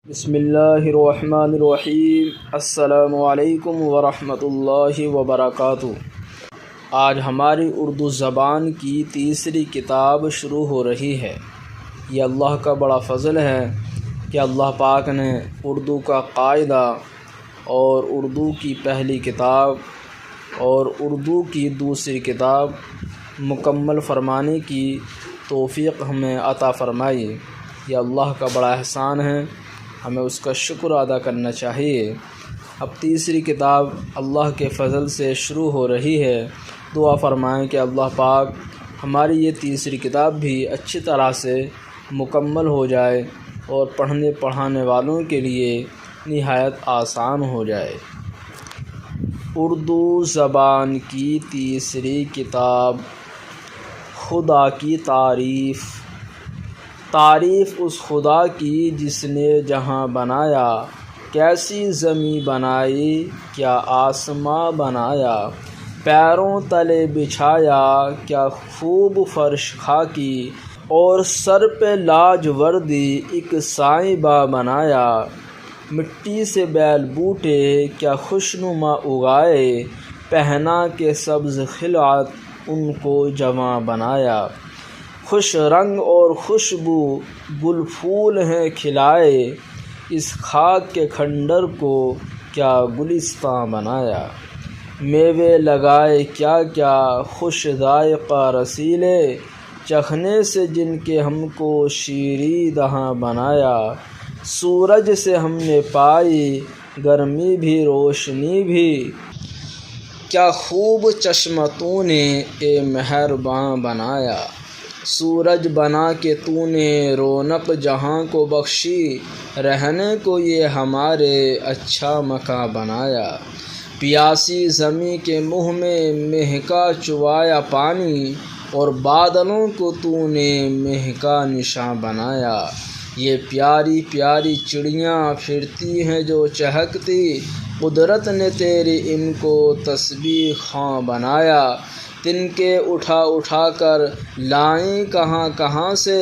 بسم اللہ الرحمن الرحیم۔ السلام علیکم ورحمۃ اللہ وبرکاتہ۔ آج ہماری اردو زبان کی تیسری کتاب شروع ہو رہی ہے۔ یہ اللہ کا بڑا فضل ہے کہ اللہ پاک نے اردو کا قاعدہ اور اردو کی پہلی کتاب اور اردو کی دوسری کتاب مکمل فرمانے کی توفیق ہمیں عطا فرمائی۔ یہ اللہ کا بڑا احسان ہے، ہمیں اس کا شکر ادا کرنا چاہیے۔ اب تیسری کتاب اللہ کے فضل سے شروع ہو رہی ہے۔ دعا فرمائیں کہ اللہ پاک ہماری یہ تیسری کتاب بھی اچھی طرح سے مکمل ہو جائے اور پڑھنے پڑھانے والوں کے لیے نہایت آسان ہو جائے۔ اردو زبان کی تیسری کتاب خدا کی تعریف۔ تعریف اس خدا کی جس نے جہاں بنایا، کیسی زمیں بنائی کیا آسماں بنایا، پیروں تلے بچھایا کیا خوب فرش خاکی، اور سر پہ لاجوردی ایک سائبہ بنایا، مٹی سے بیل بوٹے کیا خوشنما اگائے، پہنا کے سبز خلعت ان کو جواں بنایا، خوش رنگ اور خوشبو گل پھول ہیں کھلائے، اس خاک کے کھنڈر کو کیا گلستاں بنایا، میوے لگائے کیا کیا خوش ذائقہ رسیلے، چکھنے سے جن کے ہم کو شیریں دہاں بنایا، سورج سے ہم نے پائی گرمی بھی روشنی بھی، کیا خوب چشمہ تو نے اے مہرباں بنایا، سورج بنا کے تو نے رونق جہاں کو بخشی، رہنے کو یہ ہمارے اچھا مکاں بنایا، پیاسی زمیں کے منہ میں مہکا چوایا پانی، اور بادلوں کو تو نے مہکا نشاں بنایا، یہ پیاری پیاری چڑیاں پھرتی ہیں جو چہکتی، قدرت نے تیری ان کو تسبیح خواں بنایا، تنکے اٹھا اٹھا کر لائیں کہاں کہاں سے،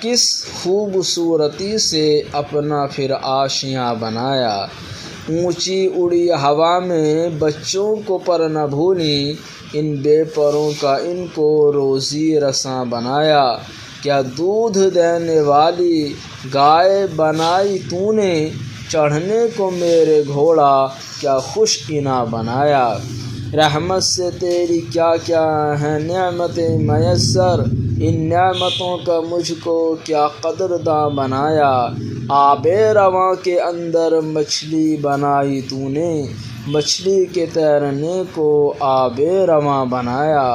کس خوبصورتی سے اپنا پھر آشیاں بنایا، اونچی اڑی ہوا میں بچوں کو پر نہ بھولی، ان بے پروں کا ان کو روزی رساں بنایا، کیا دودھ دینے والی گائے بنائی تو نے، چڑھنے کو میرے گھوڑا کیا خوش اناں بنایا، رحمت سے تیری کیا کیا ہیں نعمتیں میسر، ان نعمتوں کا مجھ کو کیا قدرداں بنایا، آب رواں کے اندر مچھلی بنائی تو نے، مچھلی کے تیرنے کو آب رواں بنایا،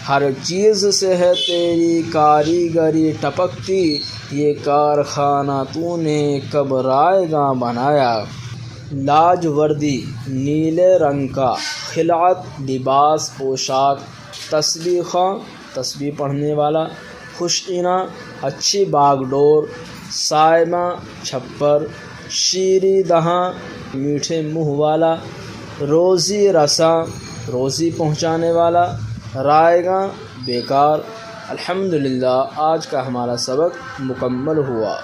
ہر چیز سے ہے تیری کاریگری ٹپکتی، یہ کارخانہ تو نے کب رائے گاں بنایا، لاجوردی نیلے رنگ کا، خلعت لباس پوشاک، تسبیح خواں تسبیح پڑھنے والا، خوش اناں اچھی باغ ڈور، سائبہ چھپر، شیریں دہاں میٹھے منہ والا، روزی رساں روزی پہنچانے والا، رائیگاں بیکار۔ الحمدللہ آج کا ہمارا سبق مکمل ہوا۔